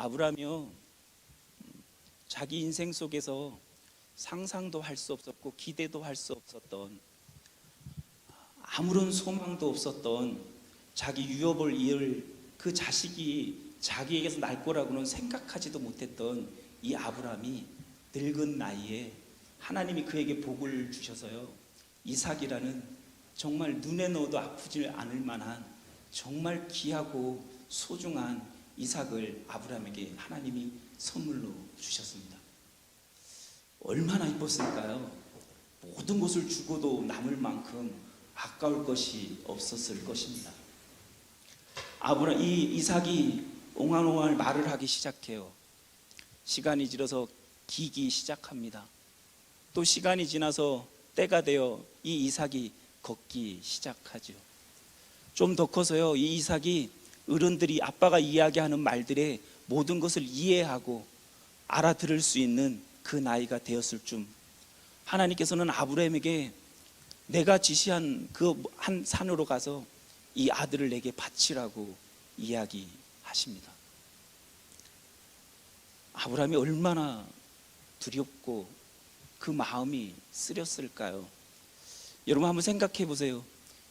아브라함이요, 자기 인생 속에서 상상도 할 수 없었고 기대도 할 수 없었던, 아무런 소망도 없었던, 자기 유업을 이을 그 자식이 자기에게서 날 거라고는 생각하지도 못했던 이 아브라함이 늙은 나이에 하나님이 그에게 복을 주셔서요, 이삭이라는 정말 눈에 넣어도 아프지 않을 만한 정말 귀하고 소중한 이삭을 아브라함에게 하나님이 선물로 주셨습니다. 얼마나 이뻤을까요? 모든 것을 주고도 남을 만큼 아까울 것이 없었을 것입니다. 이 이삭이 옹알옹알 말을 하기 시작해요. 시간이 지나서 기기 시작합니다. 또 시간이 지나서 때가 되어 이 이삭이 걷기 시작하죠. 좀 더 커서요, 이 이삭이 어른들이 아빠가 이야기하는 말들의 모든 것을 이해하고 알아들을 수 있는 그 나이가 되었을 쯤, 하나님께서는 아브라함에게 내가 지시한 그 한 산으로 가서 이 아들을 내게 바치라고 이야기하십니다. 아브라함이 얼마나 두렵고 그 마음이 쓰렸을까요? 여러분 한번 생각해 보세요.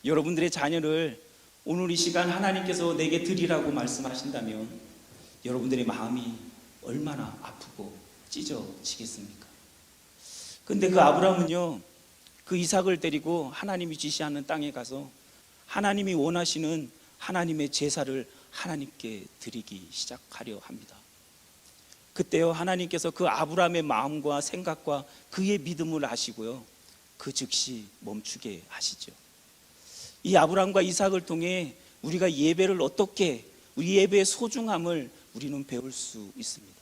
여러분들의 자녀를 오늘 이 시간 하나님께서 내게 드리라고 말씀하신다면 여러분들의 마음이 얼마나 아프고 찢어지겠습니까? 근데 그 아브라함은요, 그 이삭을 데리고 하나님이 지시하는 땅에 가서 하나님이 원하시는 하나님의 제사를 하나님께 드리기 시작하려 합니다. 그때요, 하나님께서 그 아브라함의 마음과 생각과 그의 믿음을 아시고요, 그 즉시 멈추게 하시죠. 이 아브라함과 이삭을 통해 우리가 예배를 어떻게, 우리 예배의 소중함을 우리는 배울 수 있습니다.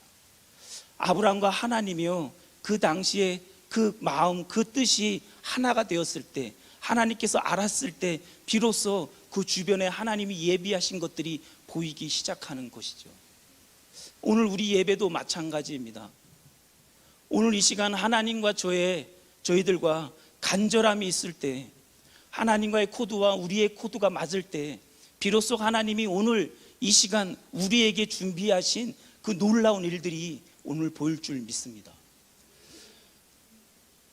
아브라함과 하나님이요, 그 당시에 그 마음, 그 뜻이 하나가 되었을 때, 하나님께서 알았을 때 비로소 그 주변에 하나님이 예비하신 것들이 보이기 시작하는 것이죠. 오늘 우리 예배도 마찬가지입니다. 오늘 이 시간 하나님과 저희들과 간절함이 있을 때, 하나님과의 코드와 우리의 코드가 맞을 때 비로소 하나님이 오늘 이 시간 우리에게 준비하신 그 놀라운 일들이 오늘 보일 줄 믿습니다.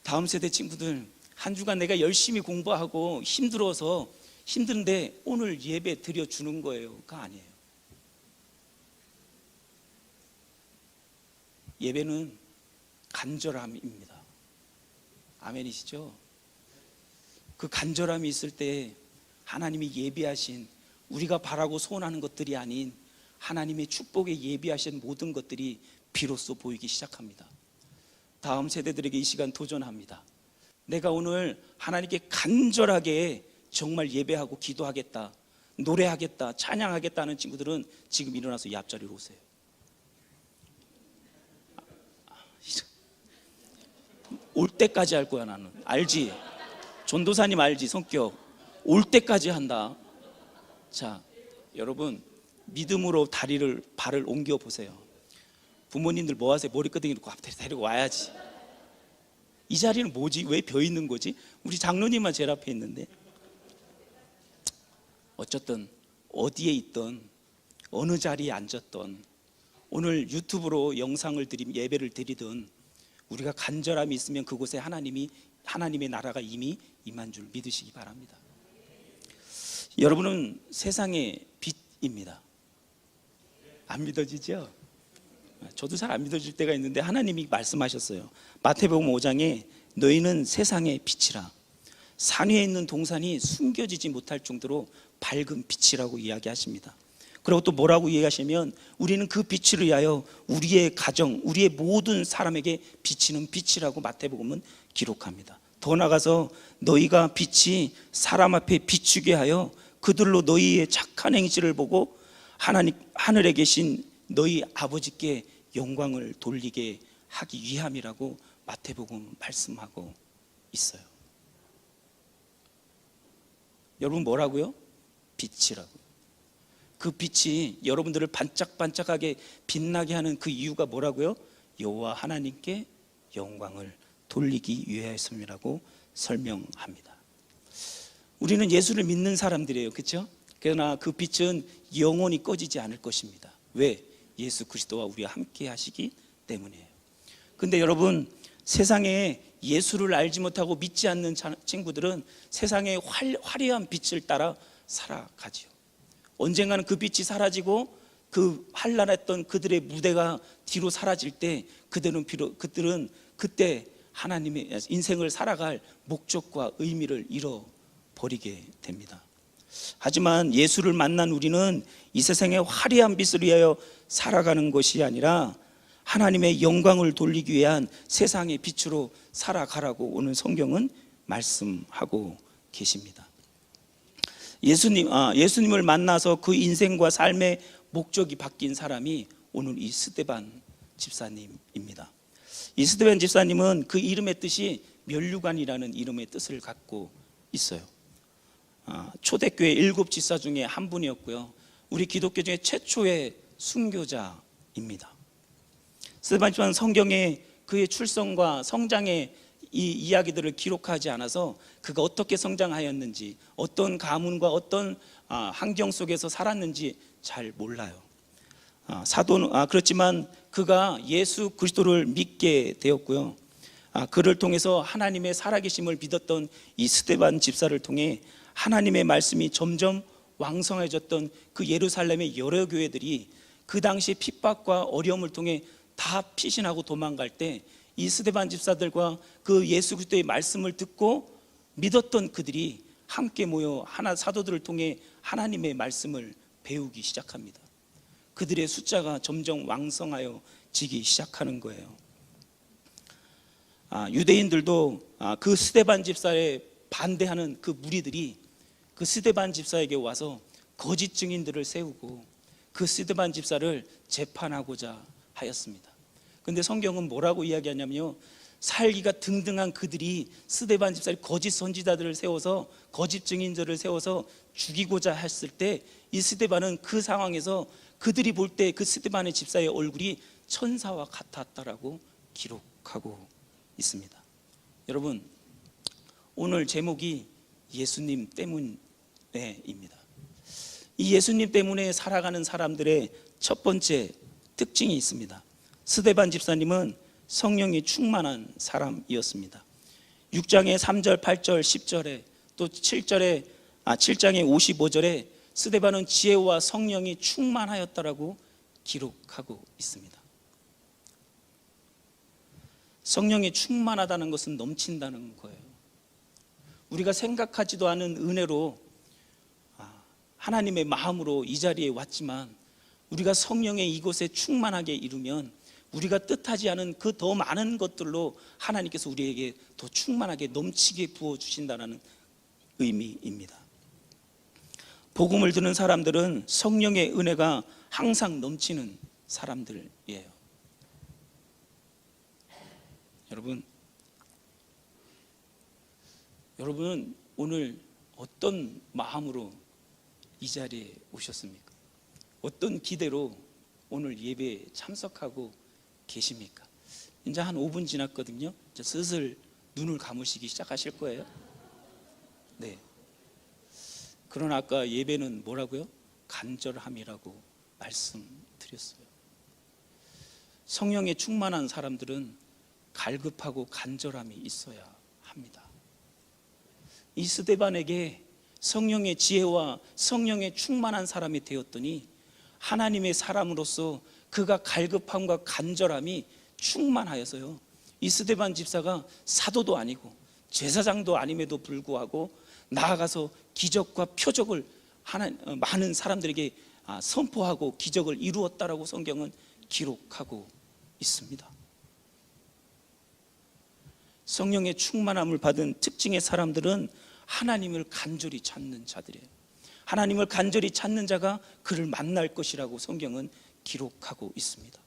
다음 세대 친구들, 한 주간 내가 열심히 공부하고 힘들어서 힘든데 오늘 예배 드려주는 거예요가 아니에요. 예배는 간절함입니다. 아멘이시죠? 그 간절함이 있을 때 하나님이 예비하신, 우리가 바라고 소원하는 것들이 아닌 하나님의 축복에 예비하신 모든 것들이 비로소 보이기 시작합니다. 다음 세대들에게 이 시간 도전합니다. 내가 오늘 하나님께 간절하게 정말 예배하고 기도하겠다, 노래하겠다, 찬양하겠다는 친구들은 지금 일어나서 이 앞자리로 오세요. 올 때까지 할 거야. 나는 알지? 전도사님 알지? 성격 올 때까지 한다. 자, 여러분 믿음으로 발을 옮겨 보세요. 부모님들 뭐 하세요? 머리끄댕이 놓고 앞에 데리고 와야지. 이 자리는 뭐지? 왜 벼 있는 거지? 우리 장로님만 제일 앞에 있는데. 어쨌든 어디에 있던, 어느 자리에 앉았던, 오늘 유튜브로 영상을 예배를 드리든 우리가 간절함이 있으면 그곳에 하나님의 나라가 이미 임한 줄 믿으시기 바랍니다. 여러분은 세상의 빛입니다. 안 믿어지죠? 저도 잘 안 믿어질 때가 있는데 하나님이 말씀하셨어요. 마태복음 5장에 너희는 세상의 빛이라. 산 위에 있는 동산이 숨겨지지 못할 정도로 밝은 빛이라고 이야기하십니다. 그리고 또 뭐라고 이야기하시면 우리는 그 빛을 위하여 우리의 가정, 우리의 모든 사람에게 비치는 빛이라고 마태복음은 기록합니다. 더 나아가서 너희가 빛이 사람 앞에 비추게 하여 그들로 너희의 착한 행실을 보고 하늘에 계신 너희 아버지께 영광을 돌리게 하기 위함이라고 마태복음 말씀하고 있어요. 여러분 뭐라고요? 빛이라고. 그 빛이 여러분들을 반짝반짝하게 빛나게 하는 그 이유가 뭐라고요? 여호와 하나님께 영광을 돌리기 위하였음이라고 설명합니다. 우리는 예수를 믿는 사람들이에요, 그렇죠? 그러나 그 빛은 영원히 꺼지지 않을 것입니다. 왜? 예수 그리스도와 우리와 함께 하시기 때문이에요. 근데 여러분, 세상에 예수를 알지 못하고 믿지 않는 친구들은 세상의 화려한 빛을 따라 살아가지요. 언젠가는 그 빛이 사라지고 그 환란했던 그들의 무대가 뒤로 사라질 때 그들은 그때 하나님의 인생을 살아갈 목적과 의미를 잃어버리게 됩니다. 하지만 예수를 만난 우리는 이 세상의 화려한 빛을 위하여 살아가는 것이 아니라 하나님의 영광을 돌리기 위한 세상의 빛으로 살아가라고 오늘 성경은 말씀하고 계십니다. 예수님을 만나서 그 인생과 삶의 목적이 바뀐 사람이 오늘 이 스데반 집사님입니다. 이 스데반 집사님은 그 이름의 뜻이 면류관이라는 이름의 뜻을 갖고 있어요. 초대교회 7 집사 중에 한 분이었고요. 우리 기독교 중에 최초의 순교자입니다. 스데반 집사는 성경에 그의 출생과 성장의 이 이야기들을 기록하지 않아서 그가 어떻게 성장하였는지, 어떤 가문과 어떤 환경 속에서 살았는지 잘 몰라요. 그렇지만 그가 예수 그리스도를 믿게 되었고요. 그를 통해서 하나님의 살아계심을 믿었던 이 스데반 집사를 통해 하나님의 말씀이 점점 왕성해졌던 그 예루살렘의 여러 교회들이 그 당시 핍박과 어려움을 통해 다 피신하고 도망갈 때 이 스데반 집사들과 그 예수 그리스도의 말씀을 듣고 믿었던 그들이 함께 모여 사도들을 통해 하나님의 말씀을 배우기 시작합니다. 그들의 숫자가 점점 왕성하여지기 시작하는 거예요. 유대인들도 그 스데반 집사에 반대하는 그 무리들이 그 스데반 집사에게 와서 거짓 증인들을 세우고 그 스데반 집사를 재판하고자 하였습니다. 근데 성경은 뭐라고 이야기하냐면요, 살기가 등등한 그들이 스데반 집사의 거짓 선지자들을 세워서 거짓 증인들을 세워서 죽이고자 했을 때 이 스데반은 그 상황에서 그들이 볼 때 그 스데반의 집사의 얼굴이 천사와 같았다라고 기록하고 있습니다. 여러분, 오늘 제목이 예수님 때문에입니다. 이 예수님 때문에 살아가는 사람들의 첫 번째 특징이 있습니다. 스데반 집사님은 성령이 충만한 사람이었습니다. 6장의 3절, 8절, 10절에 또 7장의 55절에 스데반은 지혜와 성령이 충만하였다라고 기록하고 있습니다. 성령이 충만하다는 것은 넘친다는 거예요. 우리가 생각하지도 않은 은혜로 하나님의 마음으로 이 자리에 왔지만 우리가 성령의 이곳에 충만하게 이루면 우리가 뜻하지 않은 그 더 많은 것들로 하나님께서 우리에게 더 충만하게 넘치게 부어주신다는 의미입니다. 복음을 듣는 사람들은 성령의 은혜가 항상 넘치는 사람들이에요. 여러분은 오늘 어떤 마음으로 이 자리에 오셨습니까? 어떤 기대로 오늘 예배에 참석하고 계십니까? 이제 한 5분 지났거든요. 이제 슬슬 눈을 감으시기 시작하실 거예요. 네. 그러나 아까 예배는 뭐라고요? 간절함이라고 말씀드렸어요. 성령에 충만한 사람들은 갈급하고 간절함이 있어야 합니다. 이 스데반에게 성령의 지혜와 성령에 충만한 사람이 되었더니 하나님의 사람으로서 그가 갈급함과 간절함이 충만하여서요, 이 스데반 집사가 사도도 아니고 제사장도 아님에도 불구하고 나아가서 기적과 표적을 많은 사람들에게 선포하고 기적을 이루었다라고 성경은 기록하고 있습니다. 성령의 충만함을 받은 특징의 사람들은 하나님을 간절히 찾는 자들이에요. 하나님을 간절히 찾는 자가 그를 만날 것이라고 성경은 기록하고 있습니다.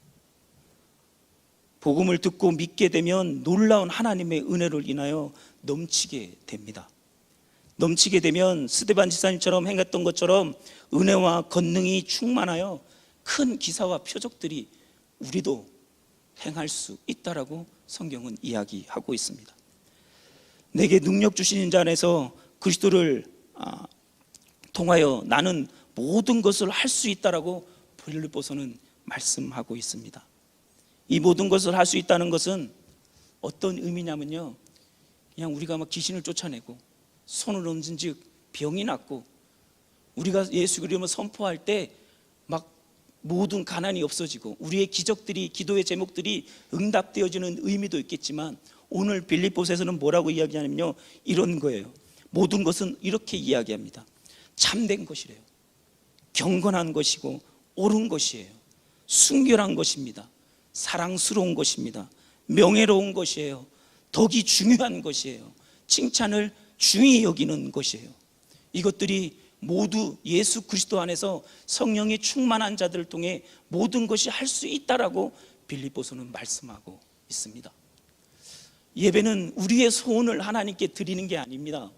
복음을 듣고 믿게 되면 놀라운 하나님의 은혜를 인하여 넘치게 됩니다. 넘치게 되면 스데반 집사님처럼 행했던 것처럼 은혜와 권능이 충만하여 큰 기사와 표적들이 우리도 행할 수 있다라고 성경은 이야기하고 있습니다. 내게 능력 주시는 자 안에서 그리스도를 통하여 나는 모든 것을 할 수 있다라고 빌립보서는 말씀하고 있습니다. 이 모든 것을 할 수 있다는 것은 어떤 의미냐면요, 그냥 우리가 막 귀신을 쫓아내고 손을 얹은 즉 병이 낫고, 우리가 예수 그리스도를 선포할 때 막 모든 가난이 없어지고 우리의 기적들이, 기도의 제목들이 응답되어지는 의미도 있겠지만, 오늘 빌립보서에서는 뭐라고 이야기하냐면요, 이런 거예요. 모든 것은 이렇게 이야기합니다. 참된 것이래요. 경건한 것이고 옳은 것이에요. 순결한 것입니다. 사랑스러운 것입니다. 명예로운 것이에요. 덕이 중요한 것이에요. 칭찬을 중히 여기는 것이에요. 이것들이 모두 예수 그리스도 안에서 성령이 충만한 자들을 통해 모든 것이 할 수 있다라고 빌립보서는 말씀하고 있습니다. 예배는 우리의 소원을 하나님께 드리는 게 아닙니다.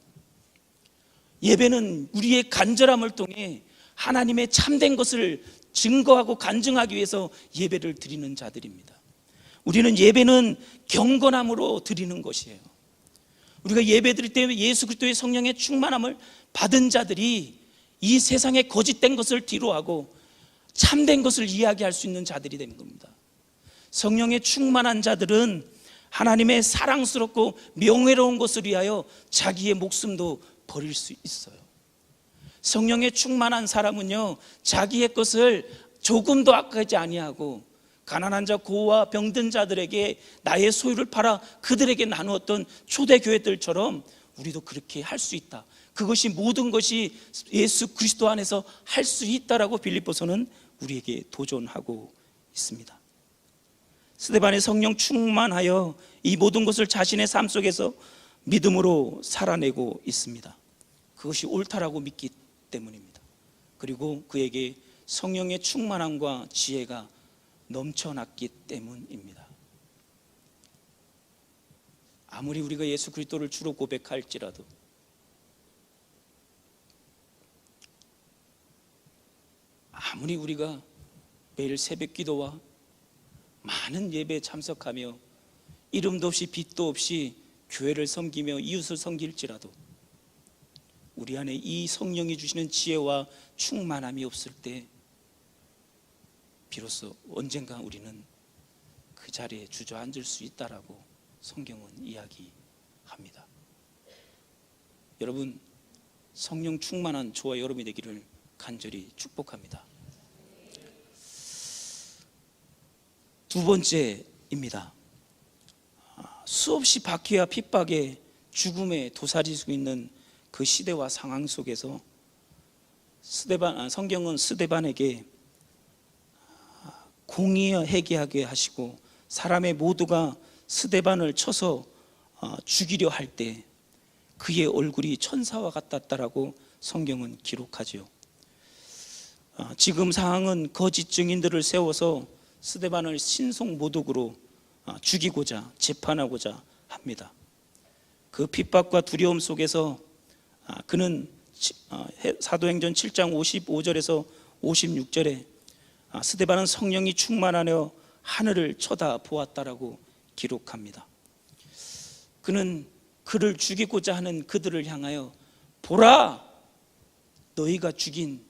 예배는 우리의 간절함을 통해 하나님의 참된 것을 증거하고 간증하기 위해서 예배를 드리는 자들입니다. 우리는 예배는 경건함으로 드리는 것이에요. 우리가 예배 드릴 때 예수 그리스도의 성령의 충만함을 받은 자들이 이 세상의 거짓된 것을 뒤로하고 참된 것을 이야기할 수 있는 자들이 되는 겁니다. 성령의 충만한 자들은 하나님의 사랑스럽고 명예로운 것을 위하여 자기의 목숨도 버릴 수 있어요. 성령의 충만한 사람은요, 자기의 것을 조금도 아끼지 아니하고 가난한 자, 고와 병든 자들에게 나의 소유를 팔아 그들에게 나누었던 초대교회들처럼 우리도 그렇게 할 수 있다. 그것이 모든 것이 예수 그리스도 안에서 할 수 있다라고 빌립보서는 우리에게 도전하고 있습니다. 스데반의 성령 충만하여 이 모든 것을 자신의 삶 속에서 믿음으로 살아내고 있습니다. 그것이 옳다라고 믿기 때문입니다. 그리고 그에게 성령의 충만함과 지혜가 넘쳐났기 때문입니다. 아무리 우리가 예수 그리스도를 주로 고백할지라도, 아무리 우리가 매일 새벽 기도와 많은 예배에 참석하며 이름도 없이 빛도 없이 교회를 섬기며 이웃을 섬길지라도, 우리 안에 이 성령이 주시는 지혜와 충만함이 없을 때 비로소 언젠가 우리는 그 자리에 주저앉을 수 있다라고 성경은 이야기합니다. 여러분, 성령 충만한 저와 여러분이 되기를 간절히 축복합니다. 두 번째입니다. 수없이 박해와 핍박에 죽음에 도사리고 있는 그 시대와 상황 속에서 성경은 스데반에게 공의회개하게 하시고 사람의 모두가 스데반을 쳐서 죽이려 할 때 그의 얼굴이 천사와 같았다라고 성경은 기록하죠. 지금 상황은 거짓 증인들을 세워서 스데반을 신성모독으로 죽이고자 재판하고자 합니다. 그 핍박과 두려움 속에서 그는 사도행전 7장 55절에서 56절에 스데반은 성령이 충만하여 하늘을 쳐다보았다라고 기록합니다. 그는 그를 죽이고자 하는 그들을 향하여 보라, 너희가 죽인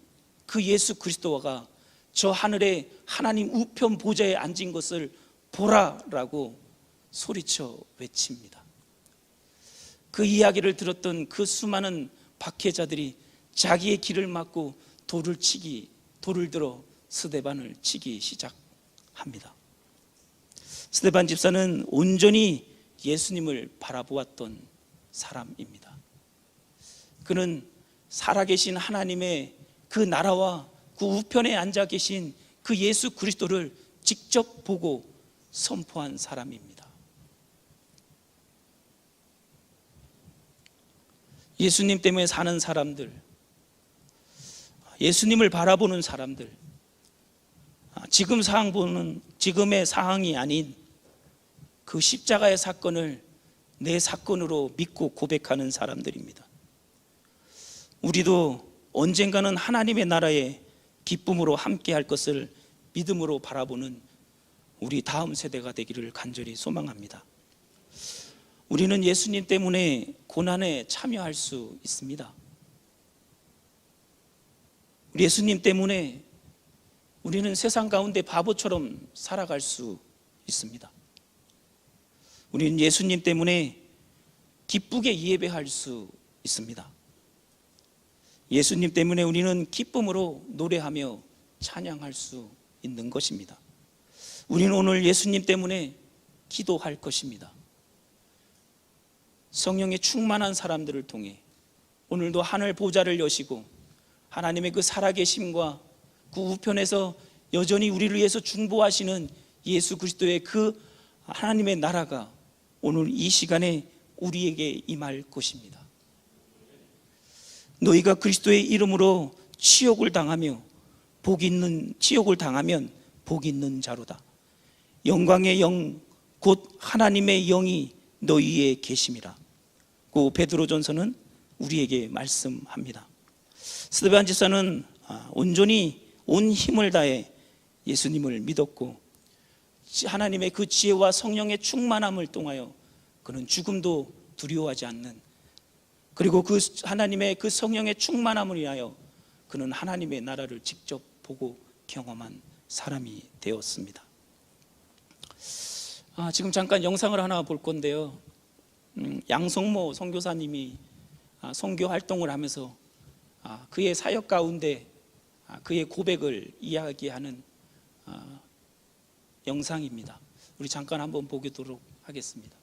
그 예수 그리스도가 저 하늘에 하나님 우편 보좌에 앉은 것을 보라라고 소리쳐 외칩니다. 그 이야기를 들었던 그 수많은 박해자들이 자기의 길을 막고 돌을 들어 스데반을 치기 시작합니다. 스데반 집사는 온전히 예수님을 바라보았던 사람입니다. 그는 살아계신 하나님의 그 나라와 그 우편에 앉아 계신 그 예수 그리스도를 직접 보고 선포한 사람입니다. 예수님 때문에 사는 사람들, 예수님을 바라보는 사람들, 지금의 상황이 아닌 그 십자가의 사건을 내 사건으로 믿고 고백하는 사람들입니다. 우리도 언젠가는 하나님의 나라의 기쁨으로 함께 할 것을 믿음으로 바라보는 우리 다음 세대가 되기를 간절히 소망합니다. 우리는 예수님 때문에 고난에 참여할 수 있습니다. 우리 예수님 때문에 우리는 세상 가운데 바보처럼 살아갈 수 있습니다. 우리는 예수님 때문에 기쁘게 예배할 수 있습니다. 예수님 때문에 우리는 기쁨으로 노래하며 찬양할 수 있는 것입니다. 우리는 오늘 예수님 때문에 기도할 것입니다. 성령의 충만한 사람들을 통해 오늘도 하늘 보좌를 여시고 하나님의 그 살아계심과 그 우편에서 여전히 우리를 위해서 중보하시는 예수 그리스도의 그 하나님의 나라가 오늘 이 시간에 우리에게 임할 것입니다. 너희가 그리스도의 이름으로 치욕을 당하면 복 있는 자로다. 영광의 영 곧 하나님의 영이 너희에 계심이라. 그 베드로전서는 우리에게 말씀합니다. 스데반 집사는 온전히 온 힘을 다해 예수님을 믿었고 하나님의 그 지혜와 성령의 충만함을 통하여 그는 죽음도 두려워하지 않는, 그리고 그 하나님의 그 성령의 충만함을 위하여 그는 하나님의 나라를 직접 보고 경험한 사람이 되었습니다. 지금 잠깐 영상을 하나 볼 건데요. 양성모 선교사님이 선교 활동을 하면서 그의 사역 가운데 그의 고백을 이야기하는 영상입니다. 우리 잠깐 한번 보도록 하겠습니다.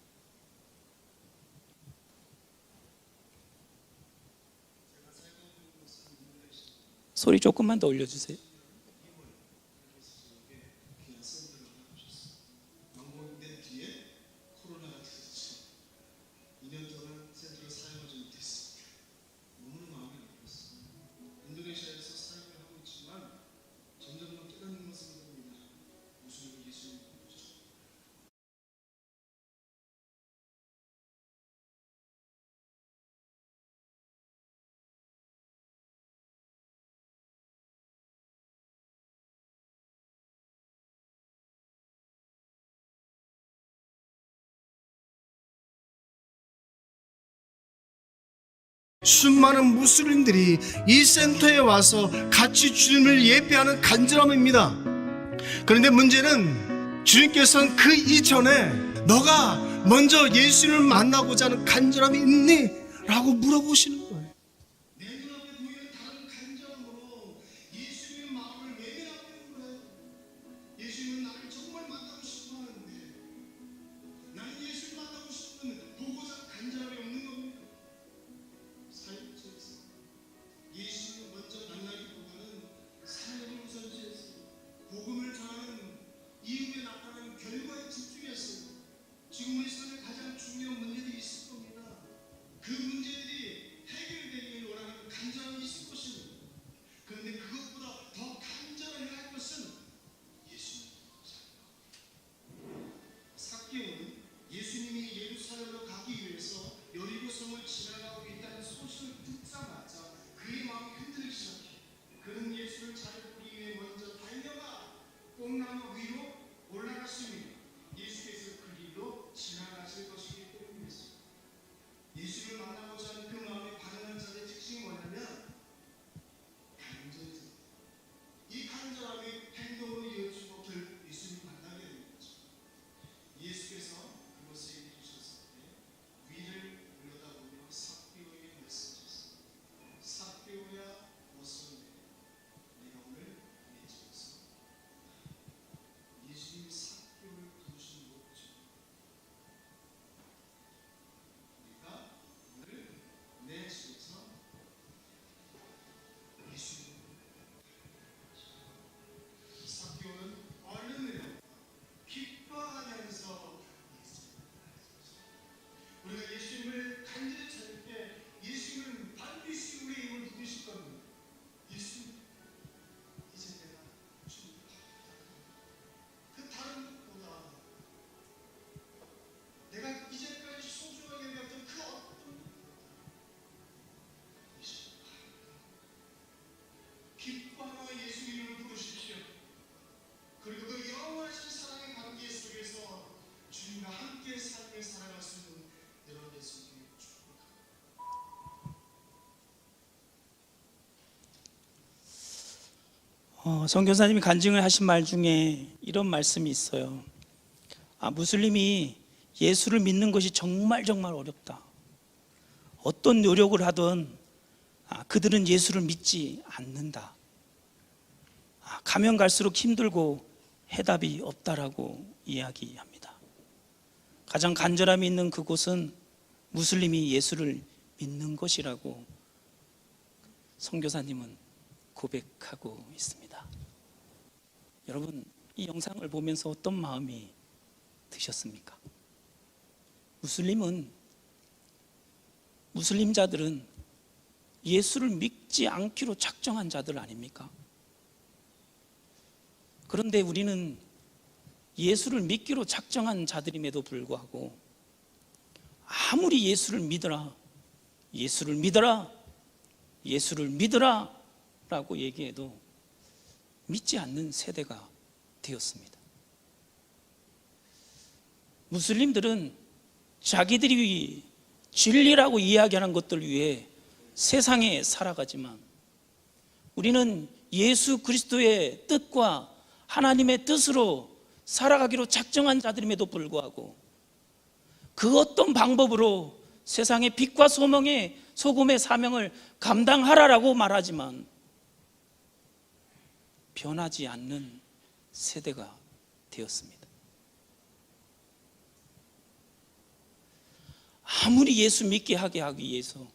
소리 조금만 더 올려주세요. 수많은 무슬림들이 이 센터에 와서 같이 주님을 예배하는 간절함입니다. 그런데 문제는 주님께서는 그 이전에 너가 먼저 예수님을 만나고자 하는 간절함이 있니? 라고 물어보시는 거예요. 내 눈앞에 보이는 다른 간절함으로 예수님의 마음을 외면하고 있는 거예요. 예수님은 나를 정말 만나고 싶어 하는데 나는 예수를 만나고 싶은 보고자 간절함이 없는 겁니다. 삶 속에서 예수님을 먼저 만나기보다는 삶을 우선시해서 복음을 전하는 이후에 나타나는 결과에 집중해서 지금 우리 삶에 가장 중요한 문제들이 있을 겁니다. 그 문제들이 선교사님이 간증을 하신 말 중에 이런 말씀이 있어요. 무슬림이 예수를 믿는 것이 정말 어렵다. 어떤 노력을 하든 그들은 예수를 믿지 않는다. 가면 갈수록 힘들고 해답이 없다라고 이야기합니다. 가장 간절함이 있는 그곳은 무슬림이 예수를 믿는 것이라고 선교사님은 고백하고 있습니다. 여러분, 이 영상을 보면서 어떤 마음이 드셨습니까? 무슬림자들은 예수를 믿지 않기로 작정한 자들 아닙니까? 그런데 우리는 예수를 믿기로 작정한 자들임에도 불구하고 아무리 예수를 믿어라 라고 얘기해도 믿지 않는 세대가 되었습니다. 무슬림들은 자기들이 진리라고 이야기하는 것들 위해 세상에 살아가지만 우리는 예수 그리스도의 뜻과 하나님의 뜻으로 살아가기로 작정한 자들임에도 불구하고 그 어떤 방법으로 세상의 빛과 소금의 사명을 감당하라라고 말하지만 변하지 않는 세대가 되었습니다. 아무리 예수 믿게 하게 하기 위해서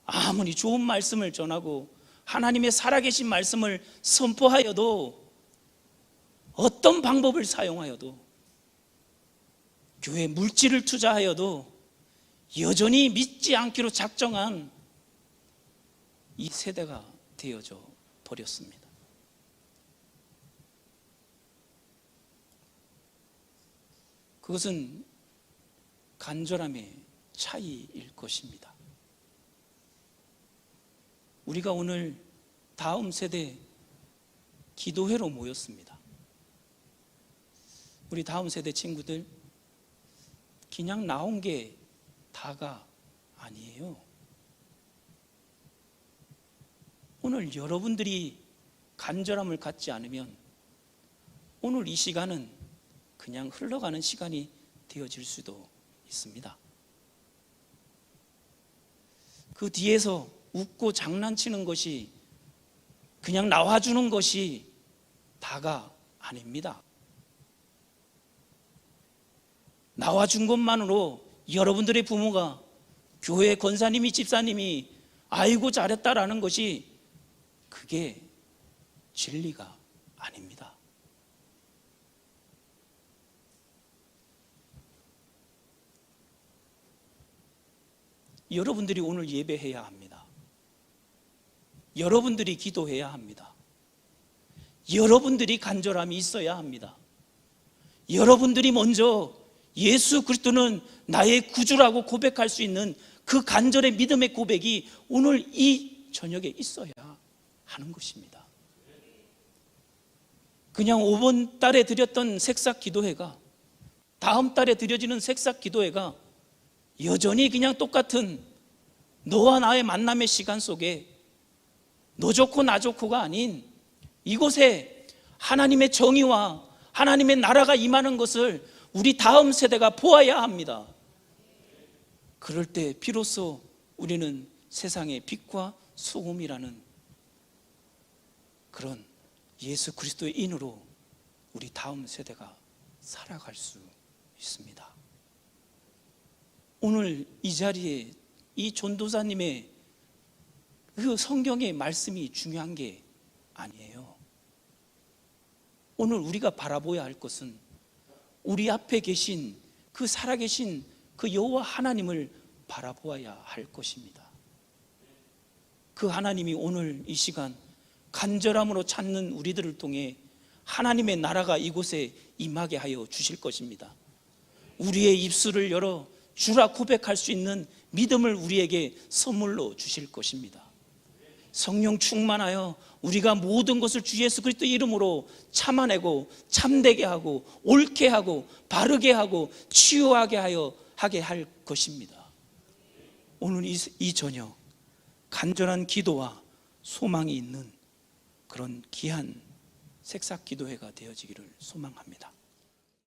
아무리 좋은 말씀을 전하고 하나님의 살아계신 말씀을 선포하여도 어떤 방법을 사용하여도 교회 물질을 투자하여도 여전히 믿지 않기로 작정한 이 세대가 되어져 버렸습니다. 그것은 간절함의 차이일 것입니다. 우리가 오늘 다음 세대 기도회로 모였습니다. 우리 다음 세대 친구들, 그냥 나온 게 다가 아니에요. 오늘 여러분들이 간절함을 갖지 않으면 오늘 이 시간은 그냥 흘러가는 시간이 되어질 수도 있습니다. 그 뒤에서 웃고 장난치는 것이, 그냥 나와주는 것이 다가 아닙니다. 나와준 것만으로 여러분들의 부모가, 교회 권사님이, 집사님이 아이고 잘했다라는 것이 그게 진리가 아닙니다. 여러분들이 오늘 예배해야 합니다. 여러분들이 기도해야 합니다. 여러분들이 간절함이 있어야 합니다. 여러분들이 먼저 예수 그리스도는 나의 구주라고 고백할 수 있는 그 간절의 믿음의 고백이 오늘 이 저녁에 있어야 하는 것입니다. 그냥 5번 달에 드렸던 새싹 기도회가, 다음 달에 드려지는 새싹 기도회가 여전히 그냥 똑같은 너와 나의 만남의 시간 속에 너 좋고 나 좋고가 아닌 이곳에 하나님의 정의와 하나님의 나라가 임하는 것을 우리 다음 세대가 보아야 합니다. 그럴 때 비로소 우리는 세상의 빛과 소금이라는 그런 예수 그리스도의 인으로 우리 다음 세대가 살아갈 수 있습니다. 오늘 이 자리에 이 전도사님의 그 성경의 말씀이 중요한 게 아니에요. 오늘 우리가 바라보아야 할 것은 우리 앞에 계신 그 살아계신 그 여호와 하나님을 바라보아야 할 것입니다. 그 하나님이 오늘 이 시간 간절함으로 찾는 우리들을 통해 하나님의 나라가 이곳에 임하게 하여 주실 것입니다. 우리의 입술을 열어 주라 고백할 수 있는 믿음을 우리에게 선물로 주실 것입니다. 성령 충만하여 우리가 모든 것을 주 예수 그리스도 이름으로 참아내고 참되게 하고 옳게 하고 바르게 하고 치유하게 하게 할 것입니다. 오늘 이 저녁 간절한 기도와 소망이 있는 그런 귀한 색삭 기도회가 되어지기를 소망합니다.